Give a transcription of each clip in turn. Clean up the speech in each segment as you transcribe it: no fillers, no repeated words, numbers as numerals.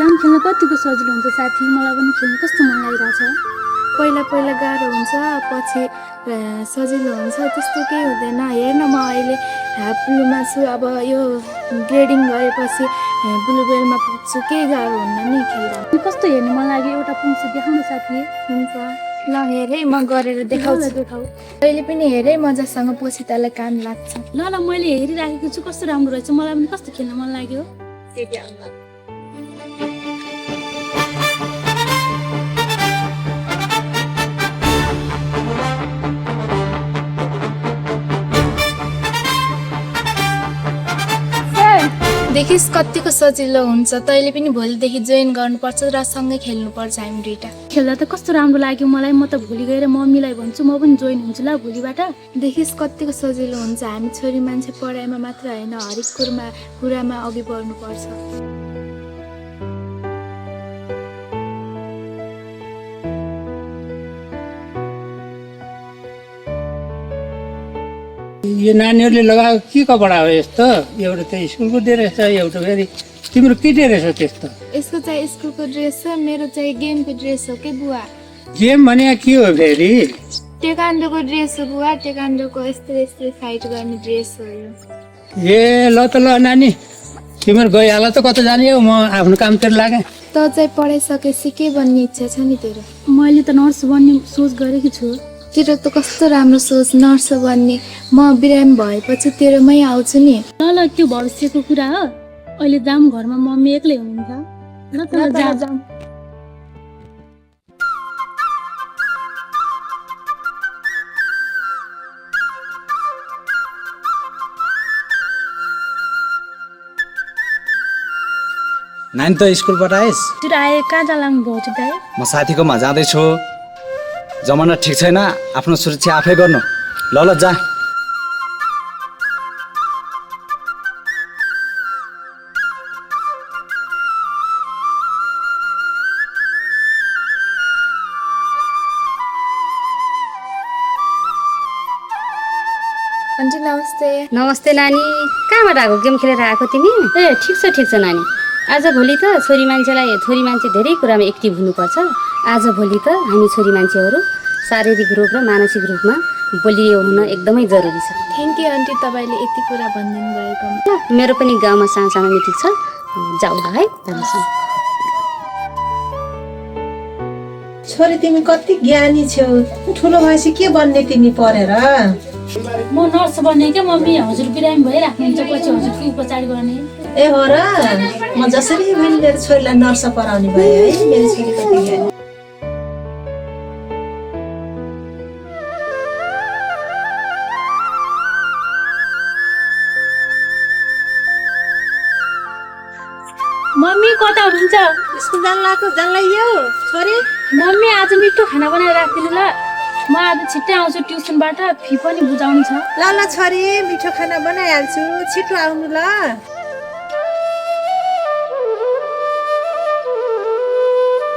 Game खेल्न कतिको सजिलो हुन्छ साथी, मलाई पनि खेल्न कस्तो मन लागिरहेछ। पहिला पहिला गाह्रो हुन्छ, पछि सजिलो हुन्छ, त्यस्तो केही हुँदैन। हेर्न म अहिले हाफ ब्लूमा छु, अब यो ग्रेडिङ गरेपछि ब्लू बेलमा पुग्छु, केही गाह्रो हुन्न नि खेल्दा। कस्तो हेर्ने मन लाग्यो, एउटा पुग्छु देखाउनु साथी। हुन्छ ल हेर है, म गरेर देखाउँछु। देखाऊ। अहिले पनि हेरै मजासँग पछि तँलाई काम लाग्छ। ल मैले हेरिराखेको छु कस्तो राम्रो रहेछ, मलाई पनि कस्तो खेल्न मन लाग्यो। देखिस् कतिको सजिलो हुन्छ। तैँले पनि भोलिदेखि जोइन गर्नुपर्छ र सँगै खेल्नुपर्छ हामी दुईटा। खेल्दा त कस्तो राम्रो लाग्यो मलाई। म त भोलि गएर मम्मीलाई भन्छु, म पनि जोइन हुन्छु ल भोलिबाट। देखिस् कतिको सजिलो हुन्छ। हामी छोरी मान्छे पढाइमा मात्र होइन, हरेक कुरामा अघि बढ्नुपर्छ। यो नानीहरूले लगाएको के कपडा हो यस्तो? एउटा त स्कुलको ड्रेस छ, एउटा फेरि तिम्रो के ड्रेस हो त्यस्तो? यसको चाहिँ स्कुलको ड्रेस छ, मेरो चाहिँ गेमको ड्रेस हो के बुवा। गेम भने के हो फेरि? टेकान्डोको ड्रेस हो बुवा, टेकान्डोको यस्तै यस्तै फाइट गर्ने ड्रेस हो यो। ए ल त ल नानी, तिम्रो गइहाल त कता जाने हो, म आफ्नो कामतिर लागेँ। त चाहिँ पढाइसकेपछि के बन्ने इच्छा छ नि तेरो? मैले त नर्स बन्ने सोच गरेकी छु। तेरो त कस्तो राम्रो सोच, नर्स बन्ने। म बिरामी भएपछि तेरोमै आउँछु नि। ल त्यो भविष्यको कुरा हो। अहिले जाम, घरमा मम्मी एक्लै हुनुहुन्छ। ल त जाम। नानी त स्कुलबाट आइस्? हजुर आए, कहाँ जालाङ भाउजू दाइ? म साथीकोमा जाँदैछु। जमाना ठिक छैन, आफ्नो सुरक्षा आफै गर्नु। ल ल जा। आन्टी नमस्ते। नमस्ते नानी, कहाँबाट आएको? गेम खेलेर आएको तिमी? ए ठिक छ नानी। आज भोलि त छोरी मान्छे धेरै कुरामा एक्टिभ हुनुपर्छ। आज भोलि त हामी छोरी मान्छेहरू शारीरिक रूप र मानसिक रूपमा बलियो हुन एकदमै जरुरी छ। थ्याङ्क यू आन्टी, तपाईँले यति कुरा भनिदिनु भएकोमा। मेरो पनि गाउँमा सानो मिटिङ छ, जाऊ ल है। छोरी तिमी कति ज्ञानी छौ, ठुलो भएपछि के बन्ने तिमी पढेर? म नर्स बन्ने क्या मम्मी, हजुर बिरामी भइराख्नुहुन्छ, पछि हजुरको उपचार गर्ने। ए हो र, म जसरी मैले मेरो छोरीलाई नर्स पढाउने भए है, मेरो छोरी कति ज्ञानी। मम्मी कता हुनुहुन्छ? स्कुल जानलाग्यो छोरी। मम्मी आज मिठो खाना बनाएर राखिदिनु ल, म आज छिट्टै आउँछु ट्युसनबाट, फी पनि बुझाउनु छ। ल छोरी, मिठो खाना बनाइहाल्छु, छिटो आउनु ल।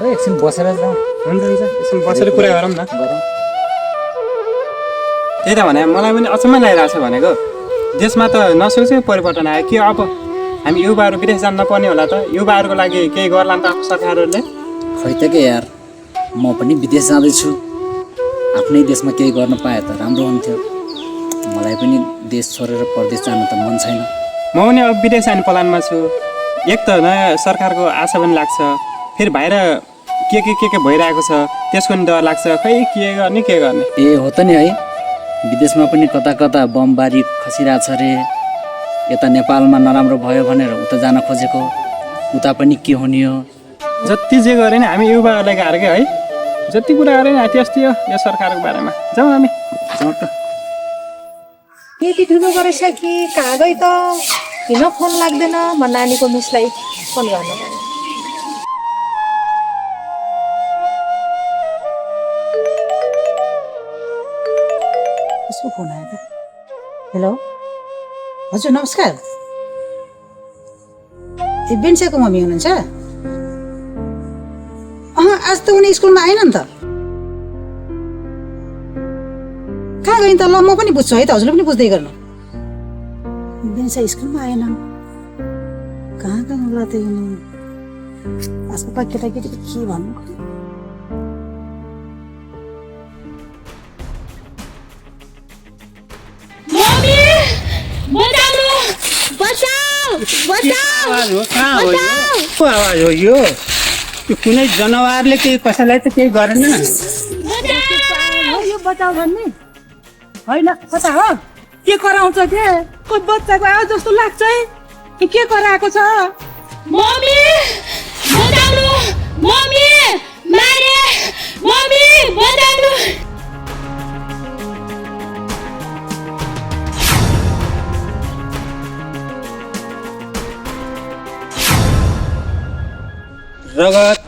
एकछिन बसेर जाउँ। हुन्छ एकछिन बसेर कुरा गरौँ न। त्यही त भने मलाई पनि अचम्म लागिरहेको छ भनेको। देशमा त नसोचेको परिवर्तन आयो कि अब हामी युवाहरू विदेश जान नपर्ने होला त? युवाहरूको लागि केही गर्ला त आफ्नो सरकारहरूले? खै त के यार, म पनि विदेश जाँदैछु। आफ्नै देशमा केही गर्न पाए त राम्रो हुन्थ्यो। मलाई पनि देश छोडेर परदेश जान त मन छैन। म पनि अब विदेश जाने प्लानमा छु। एक त नयाँ सरकारको आशा पनि लाग्छ, फेरि बाहिर के भइरहेको छ त्यसको पनि डर लाग्छ। खै के गर्ने? ए हो त नि है, विदेशमा पनि कता बमबारी खसिरहेछ रे। यता नेपालमा नराम्रो भयो भनेर उता जान खोजेको, उता पनि के हुने हो? जति जे गरे नि हामी युवाहरूलाई गाह्रो क्या है। जति कुरा गरे नि त्यस्तै हो यो सरकारको बारेमा। जाउँ हामी। यति ठुलो गरेछ कि कहाँ गई त? किन फोन लाग्दैन? म नानीको मिसलाई फोन गर्नु पर्यो। यसको फोन आयो त। हेलो हजुर नमस्कार। ए बेन्सेको मम्मी हुनुहुन्छ? आज त उनी स्कुलमा आएन नि त। कहाँ गइन् त? ल म पनि बुझ्छु है त, हजुरले पनि बुझ्दै गर्नु। बेन्सा स्कुलमा आएन, कहाँ होला त यिनी? आजको केटाकेटीको के भन्नु मम्मी बचाउनु बचाऊ बचाऊ आवाज हो कहाँ हो यो को आवाज हो यो कुनै जनावरले केही कसैलाई त केही गरेन यो बचाउ भन्ने होइन कता हो के कराउँछ के कोही बच्चाको आवाज जस्तो लाग्छ है के कराएको छ मम्मी बचाउनु मम्मी मारे मम्मी बचाउनु रगत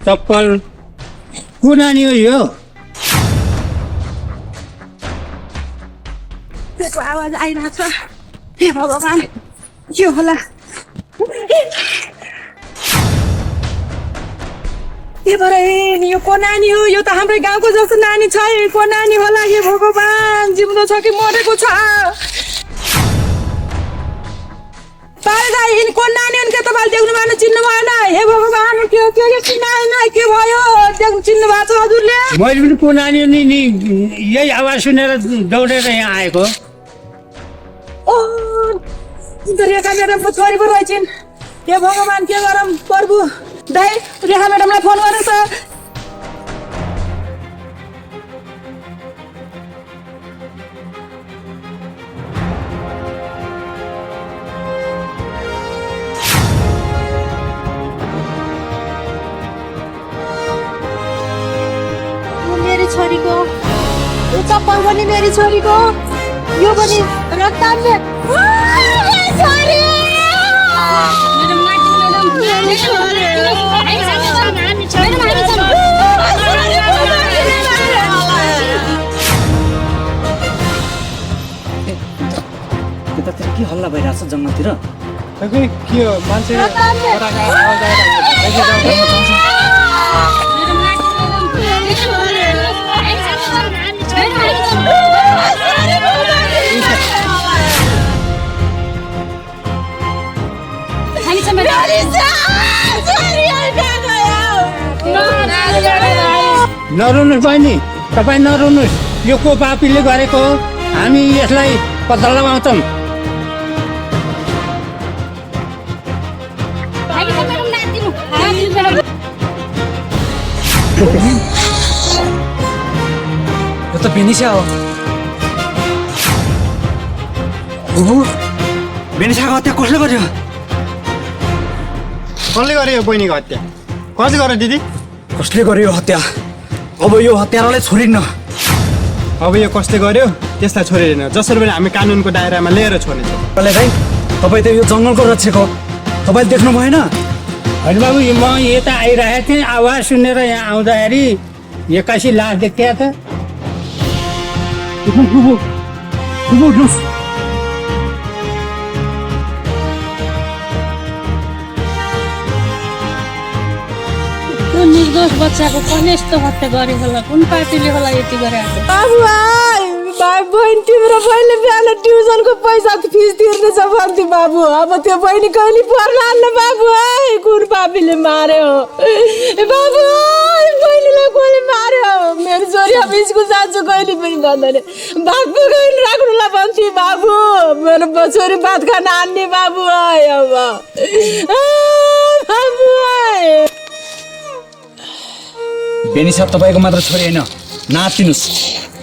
चप्पल को नानी हो यो त्यसको आवाज आइरहेको छ हे भगवान् के होला के भरे यो को नानी हो यो त हाम्रै गाउँको जस्तो नानी छ को नानी होला हे भगवान् जिउँदो छ कि मरेको छ यिनको नानी उनके तपाईँ देख्नु भएन चिन्नु भएन हे भगवान् के चिनाएन के भयो चिन्नु भएको छ हजुरले मैले पनि को नानी हो नि यही आवाज सुनेर दौडेर यहाँ आएको ओ रेखा म्याडमको छोरी पो रहेछन् हे भगवान् के गरौँ प्रभु दाइ रेखा म्याडमलाई फोन गर्नु त मेरी छोरीको यो चप्पल पनि मेरी छोरीको यो पनि रक्तान्ने त्यतातिर के हल्ला भइरहेको छ जङ्गलतिर के हो मान्छे नरुनुहोस् बहिनी तपाईँ नरुनुहोस् यो को पापीले गरेको हो हामी यसलाई पत्ता लगाउँछौँ यो त बेनिसा हो बुबु बेनिसाको हत्या कसले गर्यो कसले गर्यो बहिनीको हत्या कसले गर्यो दिदी कसले गर्यो हत्या अब यो हत्यारालाई छोडिन्न अब यो कसले गर्यो त्यसलाई छोडिँदैन जसरी पनि हामी कानुनको दायरामा लिएर छोड्नेछौँ कसले भाइ तपाईँ त यो जङ्गलको रक्षक हो तपाईँले देख्नु भएन होइन बाबु म यता आइरहेको थिएँ आवाज सुनेर यहाँ आउँदाखेरि एक्कासी लास देख्थ्या त त्यो निर्दोष बच्चाको कसले यस्तो हत्या गरे होला कुन पार्टीले होला यति गरेको बाबु भाइ बहिनी तिम्रो बहिनीले बिहान ट्युसनको पैसा फिस तिर्नेछ भन्थ्यो बाबु अब त्यो बहिनी कहिले पर्ला बाबु कुन पापीले मार्यो बाबु बहिनीलाई कसले मार्यो मेरो छोरी अब स्कुल जान्छु कहिले पनि भन्दैन भात पकाएर राख्नुलाई भन्थ्यो बाबु मेरो छोरी भात खान आन्ने बाबु अब बाबु बेनिसा तपाईँको मात्र छोरी होइन नातिनुहोस्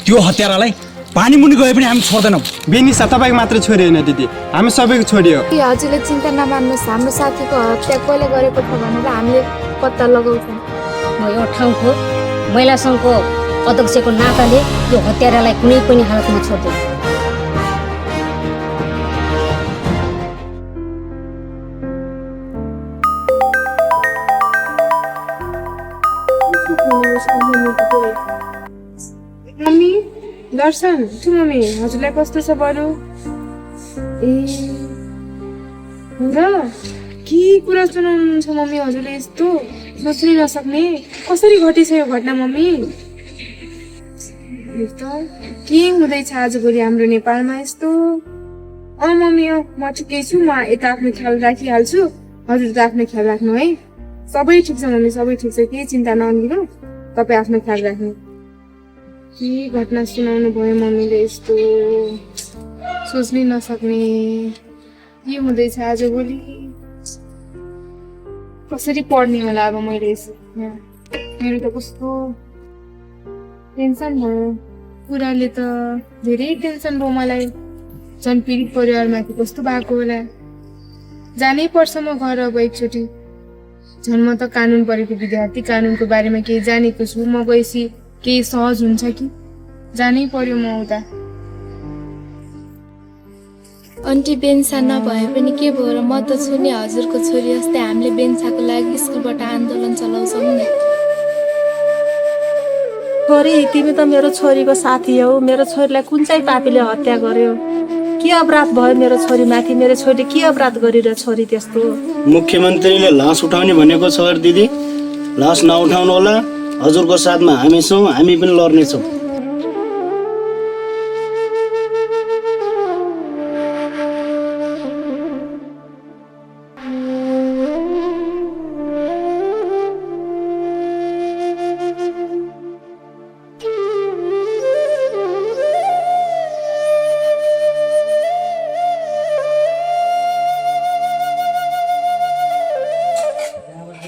त्यो हत्यारालाई पानी मुनि गए पनि हामी छोड्दैनौँ बेनिसा तपाईँको मात्र छोरी होइन दिदी हामी सबैको छोरी हो हजुरले चिन्ता नमान्नुहोस् हाम्रो साथीको हत्या कसले गरेको छ भनेर हामीले पत्ता लगाउँछौँ म यो ठाउँको महिला सङ्घको अध्यक्षको नाताले यो हत्यारालाई कुनै पनि हालतमा छोड्दैन मम्मी दर्शन छु मम्मी हजुरलाई कस्तो छ बरु ए र के कुरा सुनाउनुहुन्छ मम्मी हजुरले यस्तो सोच्नै नसक्ने कसरी घटेछ यो घटना मम्मी के हुँदैछ आजभोलि हाम्रो नेपालमा यस्तो मम्मी म ठिकै छु म यता आफ्नो ख्याल राखिहाल्छु हजुर त आफ्नो ख्याल राख्नु है सबै ठिक छ मम्मी, सबै ठिक छ, केही चिन्ता नलिनु, तपाईँ आफ्नो ख्याल राख्नु। के घटना सुनाउनु भयो मम्मीले, यस्तो सोच्नै नसक्ने के हुँदैछ आजभोलि, कसरी पढ्ने होला अब मैले यसो। मेरो त कस्तो टेन्सन भयो, कुराले त धेरै टेन्सन भयो मलाई। झन् पीडित परिवारमाथि कस्तो भएको होला, जानै पर्छ म घर अब एकचोटि। झन् म त कानुन पढेको विद्यार्थी, कानुनको बारेमा केही जानेको छु, म गएपछि केही सहज हुन्छ कि, जानै पर्यो म उता। आन्टी बेन्सा नभए पनि के भयो र, म त छु नि हजुरको छोरी जस्तै। हामीले बेन्साको लागि स्कुलबाट आन्दोलन चलाउँछौँ नि। छोरी तिमी त मेरो छोरीको साथी हौ, मेरो छोरीलाई कुन चाहिँ पापीले हत्या गर्यो, के अपराध भयो मेरो छोरीमाथि, मेरो छोरीले के अपराध गरिरह छोरी त्यस्तो। मुख्यमन्त्रीले लास उठाउने भनेको छ अरे दिदी, लास नउठाउनु होला, हजुरको साथमा हामी छौँ, हामी पनि लड्नेछौँ।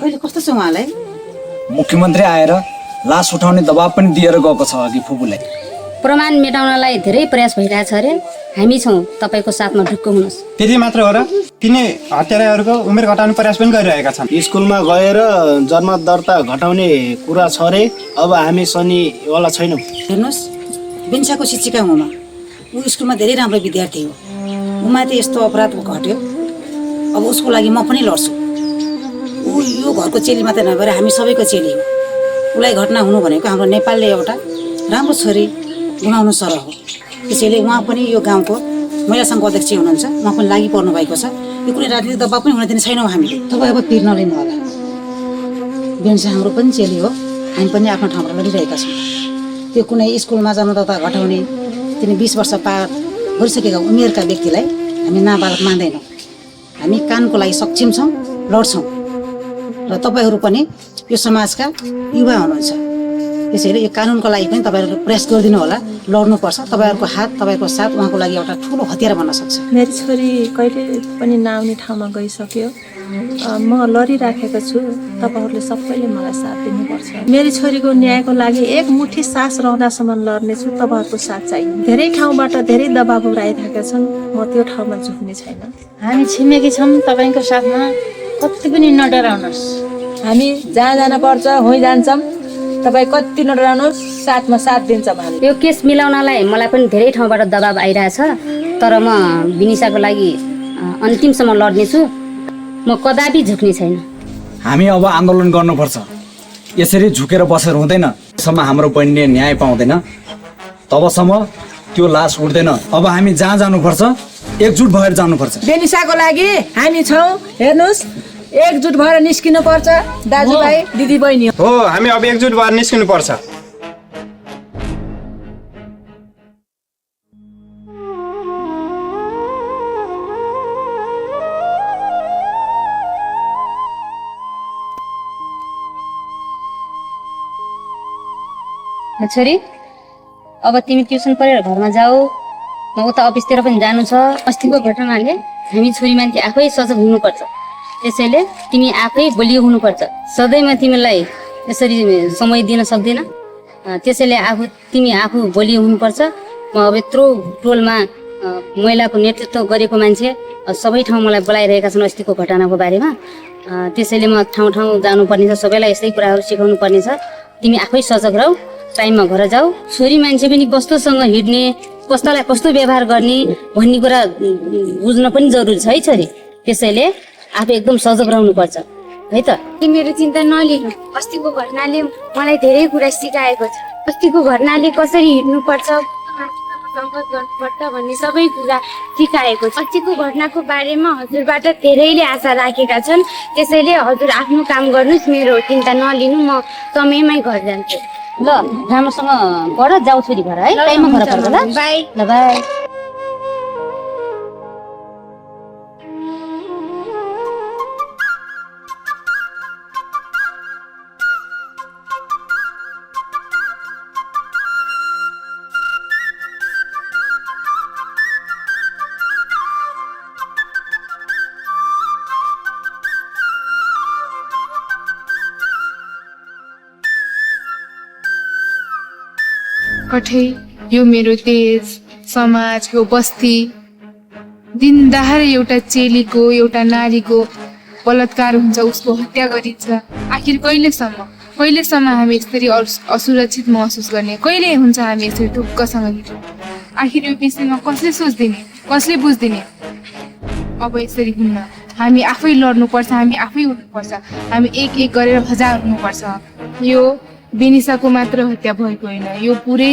अहिले कस्तो छ उहाँलाई? मुख्यमन्त्री आएर लास उठाउने दबाब पनि दिएर गएको छ अघि फुपूलाई। प्रमाण मेटाउनलाई धेरै प्रयास भइरहेछ अरे, हामी छौँ, तपाईँको साथमा ढुक्क हुनुहोस्। त्यति मात्र हो र? तिनी हत्याराहरूको उमेर घटाउने प्रयास पनि गरिरहेका छन्। स्कुलमा गएर जन्म दर्ता घटाउने कुरा छ अरे, अब हामी शनिवाला छैनौँ। हेर्नुहोस्, बेन्साको शिक्षिका हुँ म, ऊ स्कुलमा धेरै राम्रो विद्यार्थी हो, उमाथि यस्तो अपराध घट्यो, अब उसको लागि म पनि लड्छु। ऊ यो घरको चेली मात्रै नभएर हामी सबैको चेली हो। उसलाई घटना हुनु भनेको हाम्रो नेपालले एउटा राम्रो छोरी गुमाउनु सरह हो। त्यसैले उहाँ पनि यो गाउँको महिला सङ्घको अध्यक्ष हुनुहुन्छ, उहाँ पनि लागि पर्नु भएको छ। यो कुनै राजनीतिक दबाब पनि हुन दिने छैनौँ हामीले। तपाईँ अब पिर नलिनु होला, बेन्सा हाम्रो पनि चेली हो, हामी पनि आफ्नो ठाउँमा लडिरहेका छौँ। त्यो कुनै स्कुलमा जन्मदत्ता घटाउने, तिनी 20 वर्ष पार गरिसकेका उमेरका व्यक्तिलाई हामी नाबालक मान्दैनौँ। हामी कानुनको लागि सक्षम छौँ, लड्छौँ। र तपाईँहरू पनि यो समाजका युवा हुनुहुन्छ, त्यसैले यो कानुनको लागि पनि तपाईँहरू प्रयास गरिदिनु होला, लड्नुपर्छ। तपाईँहरूको हात, तपाईँको साथ उहाँको लागि एउटा ठुलो हतियार बन्न सक्छ। मेरो छोरी कहिले पनि नआउने ठाउँमा गइसक्यो, म लडिराखेको छु, तपाईँहरूले सबैले मलाई साथ दिनुपर्छ। मेरो छोरीको न्यायको लागि एक मुठी सास रहँदासम्म लड्नेछु, तपाईँहरूको साथ चाहियो। धेरै ठाउँबाट धेरै दबाब आइरहेका छन्, म त्यो ठाउँमा झुक्ने छैन। हामी छिमेकी छौँ तपाईँको साथमा, कति पनि नडराउनुहोस्। हामी जहाँ जान पर्छ होइ जान्छौँ, तपाईँ कति नडराउनुहोस्, साथमा साथ दिन्छौँ हामी। यो केस मिलाउनलाई मलाई पनि धेरै ठाउँबाट दबाब आइरहेछ, तर म विनिसाको लागि अन्तिमसम्म लड्नेछु, म कदापि झुक्ने छैन। हामी अब आन्दोलन गर्नुपर्छ, यसरी झुकेर बसेर हुँदैन। सम्म हाम्रो बहिनीले न्याय पाउँदैन तबसम्म त्यो लास उठ्दैन। अब हामी जहाँ जानुपर्छ एकजुट भएर जानुपर्छ। बेनिसाको लागि हामी छौँ, हेर्नुहोस्, एकजुट भएर निस्किनु पर्छ दाजुभाइ दिदी बहिनी। हो, हामी अब एकजुट भएर निस्किनु पर्छ। छोरी, अब तिमी ट्युसन पढेर घरमा जाऊ, म उता अफिसतिर पनि जानु छ। अस्तिको घटनाले हामी छोरी मान्छे आफै सजग हुनुपर्छ, त्यसैले तिमी आफै बलियो हुनुपर्छ। सधैँ म तिमीलाई यसरी समय दिन सक्दिनँ, त्यसैले तिमी आफू बलियो हुनुपर्छ। म अब यत्रो टोलमा महिलाको नेतृत्व गरेको मान्छे सबै ठाउँ मलाई बोलाइरहेका छन् अस्तिको घटनाको बारेमा, त्यसैले म ठाउँ ठाउँ जानुपर्ने छ, सबैलाई यस्तै कुराहरू सिकाउनु पर्ने छ। तिमी आफै सजग रह, टाइममा घर जाऊ। छोरी मान्छे पनि कस्तोसँग हिँड्ने, कस्तोलाई कस्तो व्यवहार गर्ने भन्ने कुरा बुझ्न पनि जरुरी छ है छोरी, त्यसैले आफू एकदम सजग रहनुपर्छ है त। मेरो चिन्ता नलिनु, अस्तिको घटनाले मलाई धेरै कुरा सिकाएको छ। अस्तिको घटनाले कसरी हिँड्नुपर्छ, सङ्घर्ष गर्नुपर्छ भन्ने सबै कुरा सिकाएको छ। अस्तिको घटनाको बारेमा हजुरबाट धेरैले आशा राखेका छन्, त्यसैले हजुर आफ्नो काम गर्नुहोस्, मेरो चिन्ता नलिनु, म समयमै घर जान्छु। ल राम्रोसँग गर, जाऊ छोरी घर है, टाइममा घर पर्छ ल। बाई। ल बाई। कठै यो मेरो देश समाज यो बस्ती दिनदहार एउटा चेलीको एउटा नारीको बलात्कार हुन्छ, उसको हत्या गरिन्छ। आखिर कहिलेसम्म हामी यसरी असुरक्षित महसुस गर्ने? कहिले हुन्छ हामी यसरी ढुक्कसँग हिँड्ने? आखिर यो विषयमा कसले सोच्दिने, कसले बुझ्दिने? अब यसरी हुन्न, हामी आफै लड्नुपर्छ, हामी आफै उठ्नुपर्छ, हामी एक एक गरेर हजार हुनुपर्छ। यो बेनिसाको मात्र हत्या भएको होइन, यो पुरै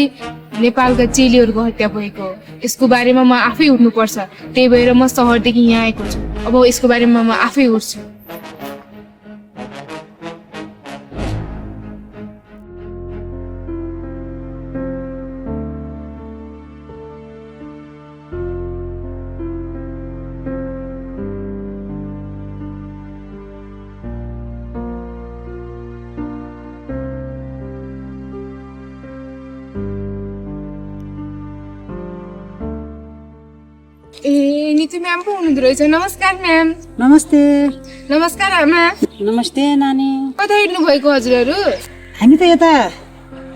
नेपालका चेलीहरूको हत्या भएको हो। यसको बारेमा म आफै उठ्नुपर्छ। त्यही भएर म सहरदेखि यहाँ आएको छु। अब यसको बारेमा म आफै उठ्छु। ए नितु म्याम पो हुनुहुँदो रहेछ। नमस्कार म्याम। नमस्ते। नमस्कार आमा। नमस्ते नानी। कता हिँड्नु भएको हजुरहरू? हामी त यता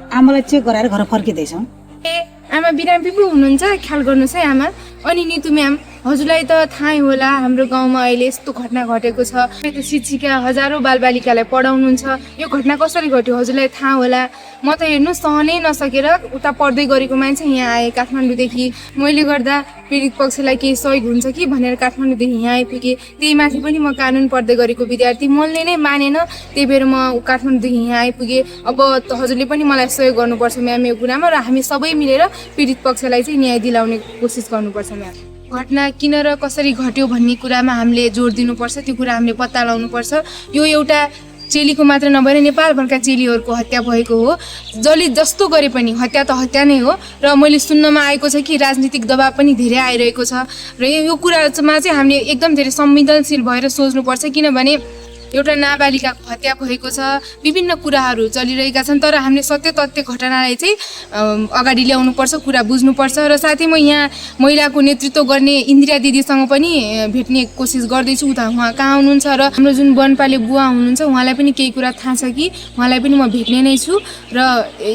आमालाई चेक गराएर घर फर्किँदैछौँ। ए आमा बिरामी पो हुनुहुन्छ, ख्याल गर्नुहोस् है आमा। अनि नितु म्याम, हजुरलाई त थाहै होला हाम्रो गाउँमा अहिले यस्तो घटना घटेको छ। शिक्षिका हजारौँ बालबालिकालाई पढाउनुहुन्छ। यो घटना कसरी घट्यो हजुरलाई थाहा होला। म त हेर्नु सहनै नसकेर उता पढ्दै गरेको मान्छे यहाँ आएँ काठमाडौँदेखि। मैले गर्दा पीडित पक्षलाई केही सहयोग हुन्छ कि भनेर काठमाडौँदेखि यहाँ आइपुगेँ। त्यही माथि पनि म कानुन पढ्दै गरेको विद्यार्थी, मनले नै मानेन। त्यही भएर म काठमाडौँदेखि यहाँ आइपुगेँ। अब हजुरले पनि मलाई सहयोग गर्नुपर्छ म्याम यो कुरामा, र हामी सबै मिलेर पीडित पक्षलाई चाहिँ न्याय दिलाउने कोसिस गर्नुपर्छ म्याम। घटना किन र कसरी घट्यो भन्ने कुरामा हामीले जोड दिनुपर्छ, त्यो कुरा हामीले पत्ता लगाउनुपर्छ। यो एउटा चेलीको मात्र नभएर नेपालभरका चेलीहरूको हत्या भएको हो। जसले जस्तो गरे पनि हत्या त हत्या नै हो। र मैले सुन्नमा आएको छ कि राजनीतिक दबाब पनि धेरै आइरहेको छ, र यो कुरामा चाहिँ हामीले एकदम धेरै संवेदनशील भएर सोच्नुपर्छ। किनभने एउटा नाबालिकाको हत्या भएको छ, विभिन्न कुराहरू चलिरहेका छन्, तर हामीले सत्य तथ्य घटनालाई चाहिँ अगाडि ल्याउनुपर्छ, कुरा बुझ्नुपर्छ। र साथै म यहाँ महिलाको नेतृत्व गर्ने इन्दिरा दिदीसँग पनि भेट्ने कोसिस गर्दैछु। उहाँ कहाँ हुनुहुन्छ, र हाम्रो जुन वनपाले बुवा हुनुहुन्छ उहाँलाई पनि केही कुरा थाहा छ कि, उहाँलाई पनि म भेट्ने नै छु। र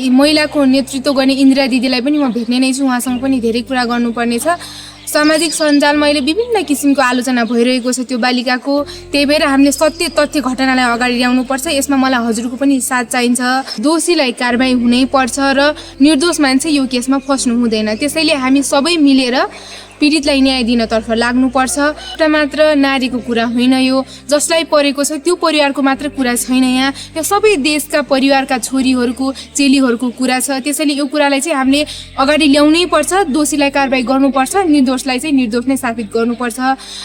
महिलाको नेतृत्व गर्ने इन्दिरा दिदीलाई पनि म भेट्ने नै छु, उहाँसँग पनि धेरै कुरा गर्नुपर्ने छ। सामाजिक सञ्जालमा अहिले विभिन्न किसिमको आलोचना भइरहेको छ त्यो बालिकाको। त्यही भएर हामीले सत्य तथ्य घटनालाई अगाडि ल्याउनुपर्छ। यसमा मलाई हजुरको पनि साथ चाहिन्छ। दोषीलाई कारबाही हुनै पर्छ र निर्दोष मान्छे यो केसमा फस्नु हुँदैन। त्यसैले हामी सबै मिलेर पीडितलाई न्याय दिनतर्फ लाग्नुपर्छ। एउटा मात्र नारीको कुरा होइन यो, जसलाई परेको छ त्यो परिवारको मात्र कुरा छैन यहाँ, यो सबै देशका परिवारका छोरीहरूको चेलीहरूको कुरा छ। त्यसैले यो कुरालाई चाहिँ हामीले अगाडि ल्याउनै पर्छ। दोषीलाई कारबाही गर्नुपर्छ, निर्दोषलाई चाहिँ निर्दोष नै साबित गर्नुपर्छ।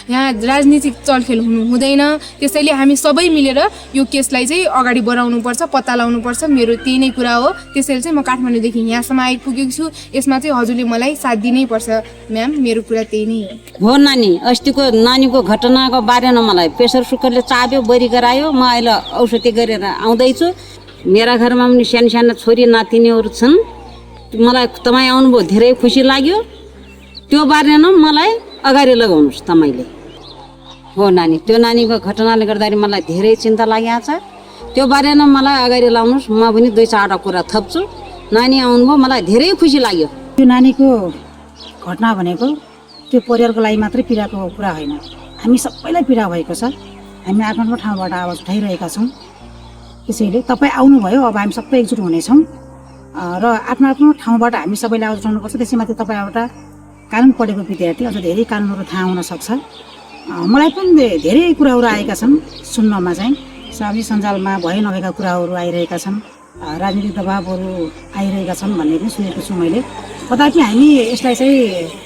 यहाँ राजनीतिक चलखेल हुनु हुँदैन। त्यसैले हामी सबै मिलेर यो केसलाई चाहिँ अगाडि बढाउनुपर्छ, पत्ता लगाउनुपर्छ। मेरो त्यही नै कुरा हो। त्यसैले चाहिँ म काठमाडौँदेखि यहाँसम्म आइपुगेको छु। यसमा चाहिँ हजुरले मलाई साथ दिनै पर्छ म्याम, मेरो कुरा त्यही नै हो। नानी, अस्तिको नानीको घटनाको बारेमा मलाई प्रेसर कुकरले चाब्यो, बरी गरायो। म अहिले औषधि गरेर आउँदैछु। मेरा घरमा पनि सानो सानो छोरी नातिनीहरू छन्। मलाई तपाईँ आउनुभयो, धेरै खुसी लाग्यो। त्यो बारेमा मलाई अगाडि लगाउनुहोस् तपाईँले। हो नानी, त्यो नानीको घटनाले गर्दाखेरि मलाई धेरै चिन्ता लागेको छ। त्यो बारेमा मलाई अगाडि लाउनुहोस्। म पनि 2-4वटा कुरा थप्छु। नानी आउनुभयो, मलाई धेरै खुसी लाग्यो। त्यो नानीको घटना भनेको त्यो परिवारको लागि मात्रै पीडाको कुरा होइन, हामी सबैलाई पीडा भएको छ। हामी आफ्नो आफ्नो ठाउँबाट आवाज उठाइरहेका छौँ। त्यसैले तपाईँ आउनुभयो, अब हामी सबै एकजुट हुनेछौँ र आफ्नो आफ्नो ठाउँबाट हामी सबैले आवाज उठाउनुपर्छ। त्यसैमाथि तपाईँ एउटा कानुन पढेको विद्यार्थी, अझ धेरै कानुनहरू थाहा हुनसक्छ। मलाई पनि धेरै कुराहरू आएका छन् सुन्नमा चाहिँ। सामाजिक सञ्जालमा भए नभएका कुराहरू आइरहेका छन्, राजनीतिक दबाबहरू आइरहेका छन् भन्ने पनि सुनेको छु मैले। तथापि हामी यसलाई चाहिँ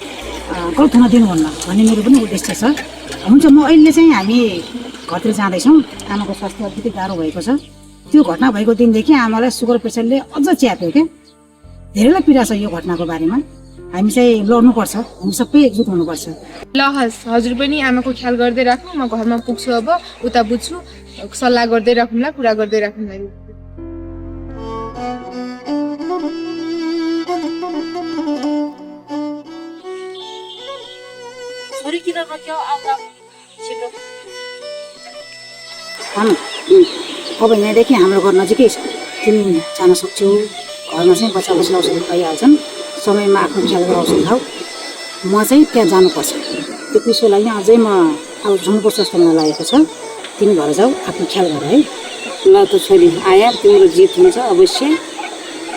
गलत हुन दिनुहुन्न भन्ने मेरो पनि उद्देश्य छ। हुन्छ, म अहिले चाहिँ हामी घरतिर जाँदैछौँ। आमाको स्वास्थ्य अलिकति गाह्रो भएको छ। त्यो घटना भएको दिनदेखि आमालाई सुगर प्रेसरले अझ च्याप्यो क्या। धेरैलाई पीडा छ यो घटनाको बारेमा। हामी चाहिँ लड्नुपर्छ, हामी सबै एकजुट हुनुपर्छ। ल हस्, हजुर पनि आमाको ख्याल गर्दै राख्नु। म घरमा पुग्छु, अब उता बुझ्छु, सल्लाह गर्दै राखौँला, कुरा गर्दै राखौँला। अब यहाँदेखि हाम्रो घर नजिकै छ, तिमी जान सक्छौ। घरमा चाहिँ बच्चा बच्चा औषधि पाइहाल्छन् समयमा आफ्नो ख्याल गरेर औषधि खाऊ म चाहिँ त्यहाँ जानुपर्छ त्यो त्यसको लागि अझै म अब जानुपर्छ जस्तो मलाई लागेको छ तिमी घर जाऊ आफ्नो ख्याल गर है ल त छोरी आया तिम्रो जित हुन्छ अवश्य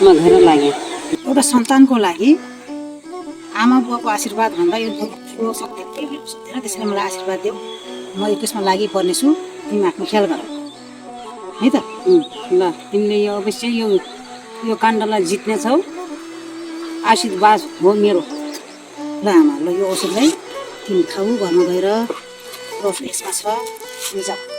म घर लागेँ एउटा सन्तानको लागि आमा बुवाको आशीर्वाद भन्दा यो ठुलो शक्ति सक्दैन त्यसैले मलाई आशीर्वाद देऊ म यो त्यसमा लागि पर्नेछु तिमी आफ्नो ख्याल गर है त ल तिमीले यो अवश्य यो काण्डलाई जित्नेछौ आशीर्वाद हो मेरो ल आमा ल यो औषधलाई तिमी खाऊ घरमा गएर औषध यसमा छ यो जाऊ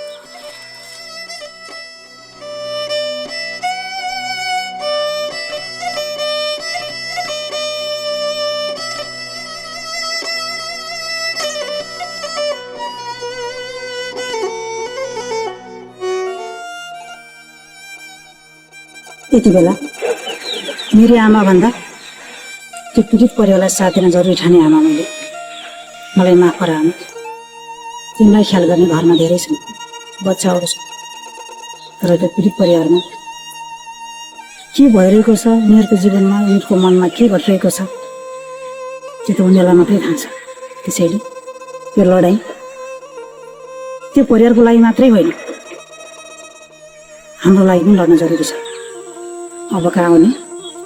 यति बेला मेरो आमाभन्दा त्यो पीडित परिवारलाई साथ दिन जरुरी ठाने आमा मलाई माफ गर आमा तिमीलाई ख्याल गर्ने घरमा धेरै छन् बच्चाहरू छन् तर त्यो पीडित परिवारमा के भइरहेको छ उनीहरूको जीवनमा उनीहरूको मनमा के घटिरहेको छ त्यो त उनीहरूलाई मात्रै थाहा छ त्यसैले त्यो लडाइँ त्यो परिवारको लागि मात्रै होइन हाम्रो लागि पनि लड्न जरुरी छ अबका आउने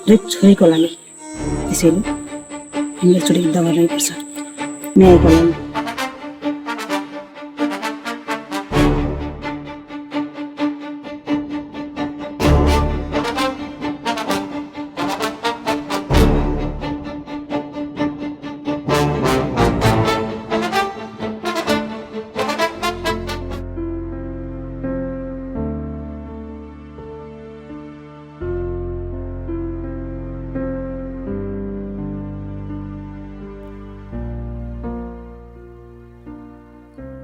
हरेक छोरीको लागि त्यसैले हामी एकचोटि युद्ध गर्नै पर्छ न्यायको लागि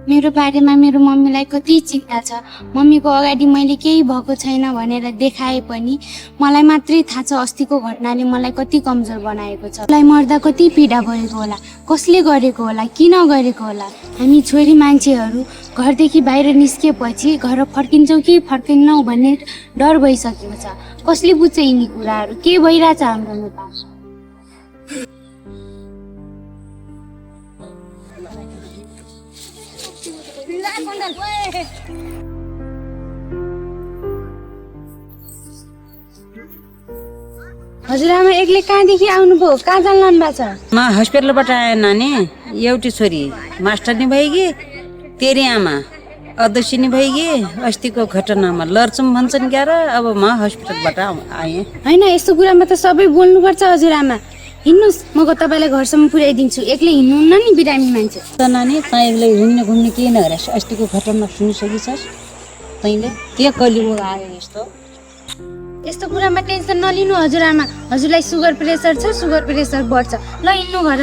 मेरो बारेमा मेरो मम्मीलाई कति चिन्ता छ मम्मीको अगाडि मैले केही भएको छैन भनेर देखाए पनि मलाई मात्रै थाहा छ अस्तिको घटनाले मलाई कति कमजोर बनाएको छ मलाई मर्दा कति पीडा भएको होला कसले गरेको होला किन गरेको होला हामी छोरी मान्छेहरू घरदेखि बाहिर निस्केपछि घर फर्किन्छौँ कि फर्किन्नौँ भन्ने डर भइसकेको छ कसले बुझ्छ यिनी कुराहरू के भइरहेछ हाम्रो नेपाल हजुरआमा एक्लै कहाँदेखि आउनुभयो कहाँ जान लानु भएको छ म हस्पिटलबाट आएँ नानी एउटी छोरी मास्टर नि भइगए तेरी आमा अध्यक्ष नि भइगए अस्तिको घटनामा लड्छौँ भन्छन् क्या र अब म हस्पिटलबाट आएँ होइन यस्तो कुरामा त सबै बोल्नुपर्छ हजुरआमा हिँड्नुहोस् म तपाईँलाई घरसम्म पुर्याइदिन्छु एक्लै हिँड्नुहुन्न नि बिरामी मान्छे त नानी तँ एक्लै हिँड्ने घुम्ने के नगरेस् अस्तिको घटना सुनिसकिछस् तैँले के कहिले आयो यस्तो कुरामा टेन्सन नलिनु हजुरआमा हजुरलाई सुगर प्रेसर छ सुगर प्रेसर बढ्छ ल हिँड्नु घर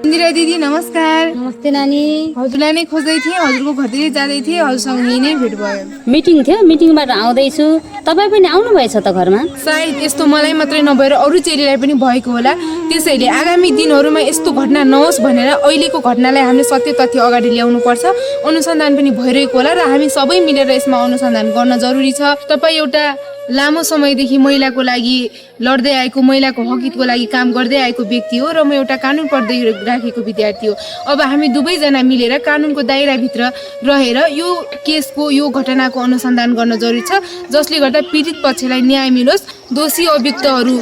इन्दिरा दिदी नमस्कार नमस्ते नानी हजुरलाई नै खोज्दै थिएँ हजुरको घरतिर जाँदै थिएँ हजुरसँग यही नै भेट भयो मिटिङ थियो मिटिङबाट आउँदैछु तपाईँ पनि आउनु भएछ त घरमा सायद यस्तो मलाई मात्रै नभएर अरू चेलीलाई पनि भएको होला त्यसैले आगामी दिनहरूमा यस्तो घटना नहोस् भनेर अहिलेको घटनालाई हामीले सत्य तथ्य अगाडि ल्याउनु पर्छ अनुसन्धान पनि भइरहेको होला र हामी सबै मिलेर यसमा अनुसन्धान गर्न जरुरी छ तपाईँ एउटा लामो समयदेखि महिलाको लागि लड्दै आएको महिलाको हकितको लागि काम गर्दै आएको व्यक्ति हो र म एउटा कानुन पढ्दै राखेको विद्यार्थी हो अब हामी दुवैजना मिलेर कानुनको दायराभित्र रहेर यो केसको यो घटनाको अनुसन्धान गर्न जरुरी छ जसले गर्दा पीडित पक्षलाई न्याय मिलोस् दोषी अभियुक्तहरू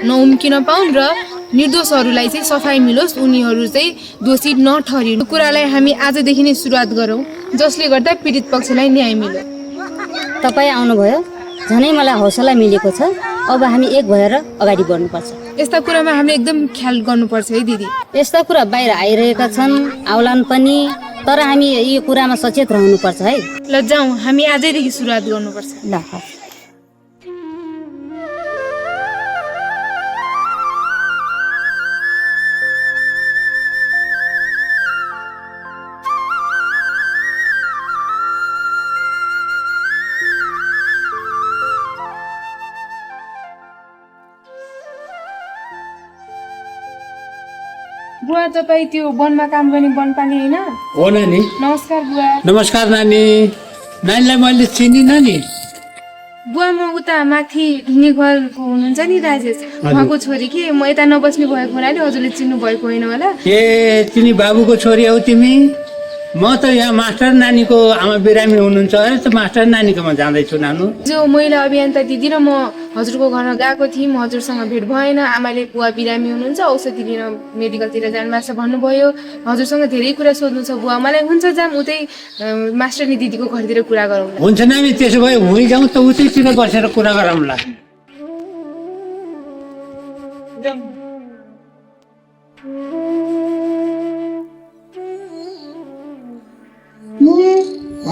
नउम्किन पाउन् र निर्दोषहरूलाई चाहिँ सफाई मिलोस् उनीहरू चाहिँ दोषी नठहरिनु कुरालाई हामी आजदेखि नै सुरुवात गरौँ जसले गर्दा पीडित पक्षलाई न्याय मिलोस् तपाईँ आउनुभयो झनै मलाई हौसला मिलेको छ अब हामी एक भएर अगाडि बढ्नुपर्छ यस्ता कुरामा हामीले एकदम ख्याल गर्नुपर्छ है दिदी यस्ता कुरा बाहिर आइरहेका छन् आउलान् पनि तर हामी यो कुरामा सचेत रहनुपर्छ है ल जाउँ हामी आजैदेखि सुरुवात गर्नुपर्छ ल बुवा तपाईँ त्यो वनमा काम गर्ने वनपाली होइन? हो नानी। नमस्कार बुवा। नमस्कार नानी। नानीलाई मैले चिनिनँ नि। बुवा म उता माथि ढुङ्गे घरको हुनुहुन्छ नि राजेश, उहाँको छोरी कि म यता नबस्ने भएको हुनाले हजुरले चिन्नु भएको होइन होला। ए तिमी बाबुको छोरी हौ तिमी? म त यहाँ मास्टर नानीको आमा बिरामी हुनुहुन्छ अरे त मास्टर नानीकोमा जाँदैछु नानु। जो महिला अभियन्ता दिदी र म हजुरको घरमा गएको थियौँ, हजुरसँग भेट भएन। आमाले बुवा बिरामी हुनुहुन्छ, औषधि लिन मेडिकलतिर जानुभएको छ भन्नुभयो। हजुरसँग धेरै कुरा सोध्नु छ बुवा। मलाई हुन्छ जाम उतै मास्टरनी दिदीको घरतिर कुरा गरौँ। हुन्छ नानी, त्यसो भए हुँ जाउँ त उतैतिर बसेर कुरा गरौँला।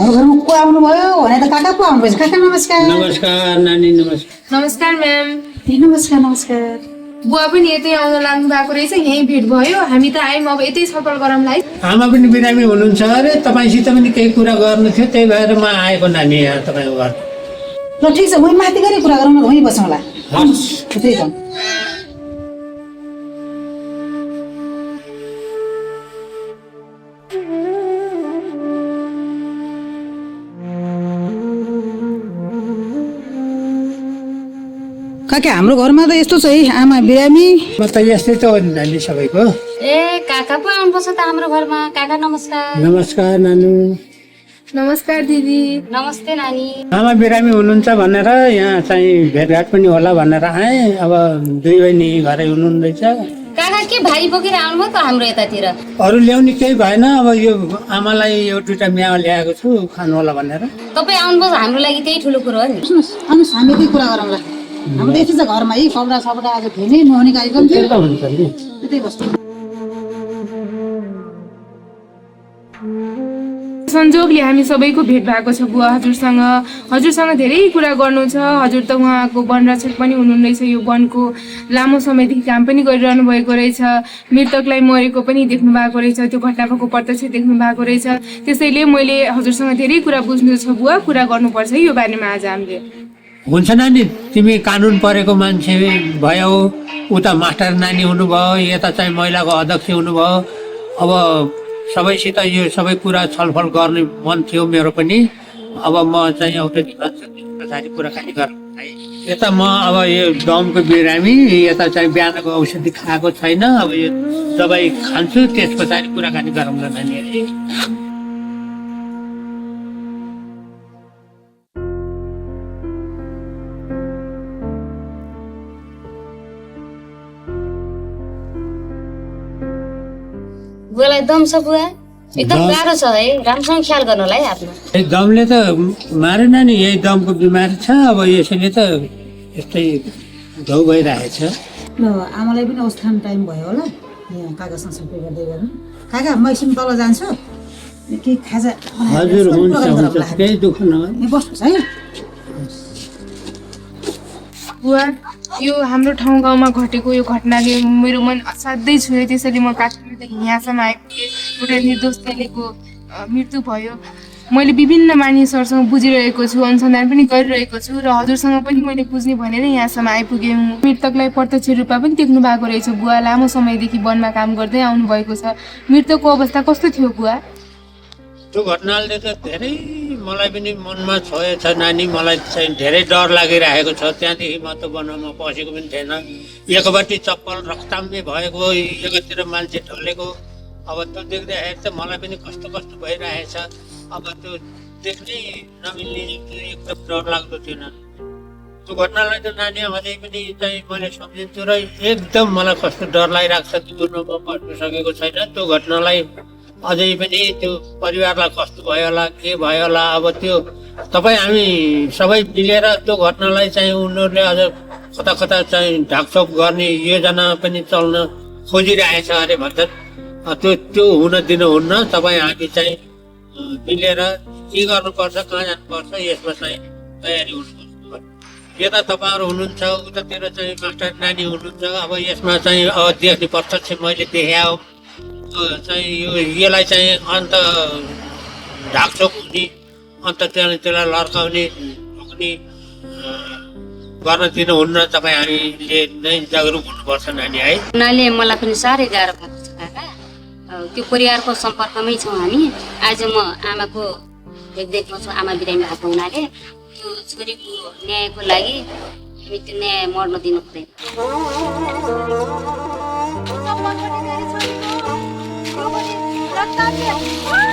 घरमा को आउनुभयो भने त काका पो आउनुभएछ। काका नमस्कार। नमस्कार नानी। नमस्कार। नमस्कार म्याम। नमस्कार नमस्कार। बुवा पनि यतै आउन लाग्नु भएको रहेछ, यहीँ भेट भयो। हामी त आयौँ, अब यतै छलफल गरौँला है। आमा पनि बिरामी हुनुहुन्छ अरे, तपाईँसित पनि केही कुरा गर्नु थियो, त्यही भएर म आएको नानी यहाँ तपाईँको घर। ल ठिक छ, वहीँ माथि गरी कुरा गरौँ न, वहीँ बसौँला। त्यही त। काका हाम्रो घरमा त यस्तो छ है, आमा बिरामी। म त यस्तै त हो नि नानी सबैको। ए काका पो आउनुपर्छ त हाम्रो घरमा। काका नमस्कार। नमस्कार नानु। नमस्कार दिदी। नमस्ते नानी। आमा बिरामी हुनुहुन्छ भनेर यहाँ चाहिँ भेटघाट पनि होला भनेर आएँ। अब दुई बहिनी घरै हुनुहुँदैछ। काका के भाइ बोकेर आउनुभयो त हाम्रो यतातिर? अरू ल्याउने केही भएन, अब यो आमालाई यो दुईटा म्याउ ल्याएको छु खानु होला भनेर। तपाईँ आउनुभयो हाम्रो लागि त्यही ठुलो कुरो हो नि। सुन्नुहोस्, हामी यतै कुरा गरौँला। हाम्रो यति छ घरमा है, कपडा सपडा आज थियो नि, नुहाउने कार्यक्रम थियो। हुन्छ नि। त्यतै बस्नु। संजोगले हामी सबैको भेट भएको छ बुवा हजुरसँग। हजुरसँग धेरै कुरा गर्नु छ। हजुर त उहाँको वनरक्षक पनि हुनुहुँदैछ, यो वनको लामो समयदेखि काम पनि गरिरहनु भएको रहेछ। मृतकलाई मरेको पनि देख्नु भएको रहेछ, त्यो घटना भएको प्रत्यक्ष देख्नु भएको रहेछ। त्यसैले मैले हजुरसँग धेरै कुरा बुझ्नु छ बुवा, कुरा गर्नुपर्छ है यो बारेमा आज हामीले। हुन्छ नानी, तिमी कानुन परेको मान्छे भयौ, उता मास्टर नानी हुनुभयो, यता चाहिँ महिलाको अध्यक्ष हुनुभयो। अब सबैसित यो सबै कुरा छलफल गर्ने मन थियो मेरो पनि। अब म चाहिँ एउटा पछाडि कुराकानी गरौँ है। यता म अब यो दमको बिरामी, यता चाहिँ बिहानको औषधि खाएको छैन। अब यो दबाई खान्छु, त्यस पछाडि कुराकानी गरौँला नानीहरू। बुवालाई दम छ बुवा? एकदम गाह्रो छ है, राम्रोसँग ख्याल गर्नु होला है आफ्नो। दमले त मारेन नि, यही दमको बिमारी छ। अब यसैले त यस्तै घाउ भइरहेछ। ल आमालाई पनि अवस्थान टाइम भयो होला, यहाँ काकासँग सबै गर्दै गर्नु। काका म एकछिन तल जान्छु, केही खाजा। हजुर हुन्छ हुन्छ, केही दुःख नहोस्। बस्नुहोस् है। बुवा यो हाम्रो ठाउँ गाउँमा घटेको यो घटनाले मेरो मन असाध्यै छुयो। त्यसैले म काठमाडौँदेखि यहाँसम्म आइपुगेँ। एउटा निर्दोष तैलेको मृत्यु भयो। मैले विभिन्न मानिसहरूसँग बुझिरहेको छु, अनुसन्धान पनि गरिरहेको छु र हजुरसँग पनि मैले बुझ्ने भनेर यहाँसम्म आइपुगेँ। मृतकलाई प्रत्यक्ष रूपमा पनि देख्नु भएको रहेछ बुवा। लामो समयदेखि वनमा काम गर्दै आउनुभएको छ। मृतकको अवस्था कस्तो थियो बुवा? त्यो घटनाले त धेरै मलाई पनि मनमा छोएछ नानी। मलाई चाहिँ धेरै डर लागिरहेको छ। त्यहाँदेखि म त वनमा पसेको पनि थिएन। एकपट्टि चप्पल रक्ताम्य भएको, एकातिर मान्छे ढलेको। अब त्यो देख्दाखेरि त मलाई पनि कस्तो कस्तो भइरहेछ। अब त्यो देख्नै नमिल्ने, एकदम डर लाग्दो थियो नानी। त्यो घटनालाई त नानी अझै पनि चाहिँ मैले सम्झिन्छु र एकदम मलाई कस्तो डर लागिरहेको छ। त्यो वनमा पस्नु सकेको छैन। त्यो घटनालाई अझै पनि त्यो परिवारलाई कस्तो भयो होला, के भयो होला। अब त्यो तपाईँ हामी सबै मिलेर त्यो घटनालाई चाहिँ उनीहरूले अझ कता कता चाहिँ ढाकछोप गर्ने योजना पनि चल्न खोजिरहेछ अरे भन्छन्। त्यो हुन दिनुहुन्न। तपाईँ हामी चाहिँ मिलेर के गर्नुपर्छ, कहाँ जानुपर्छ, यसमा चाहिँ तयारी हुनुपर्छ। यता तपाईँहरू हुनुहुन्छ, उतातिर चाहिँ मास्टर नानी हुनुहुन्छ। अब यसमा चाहिँ अब देख्ने प्रत्यक्ष मैले देखाए चाहिँ यसलाई चाहिँ अन्त ढाकछोप हुने, अन्त त्यसलाई लड्काउने रोक्ने गर्न दिनुहुन्न। तपाईँ हामीले नै जागरुक हुनुपर्छ नानी है। हुनाले मलाई पनि साह्रै गाह्रो भएको छ काका। त्यो परिवारको सम्पर्कमै छौँ हामी। आज म आमाको देखमा छु, आमा बिरामी भएको हुनाले त्यो छोरीको न्यायको लागि हामी त्यो न्याय मर्न दिनु हुँदैन। रक्तले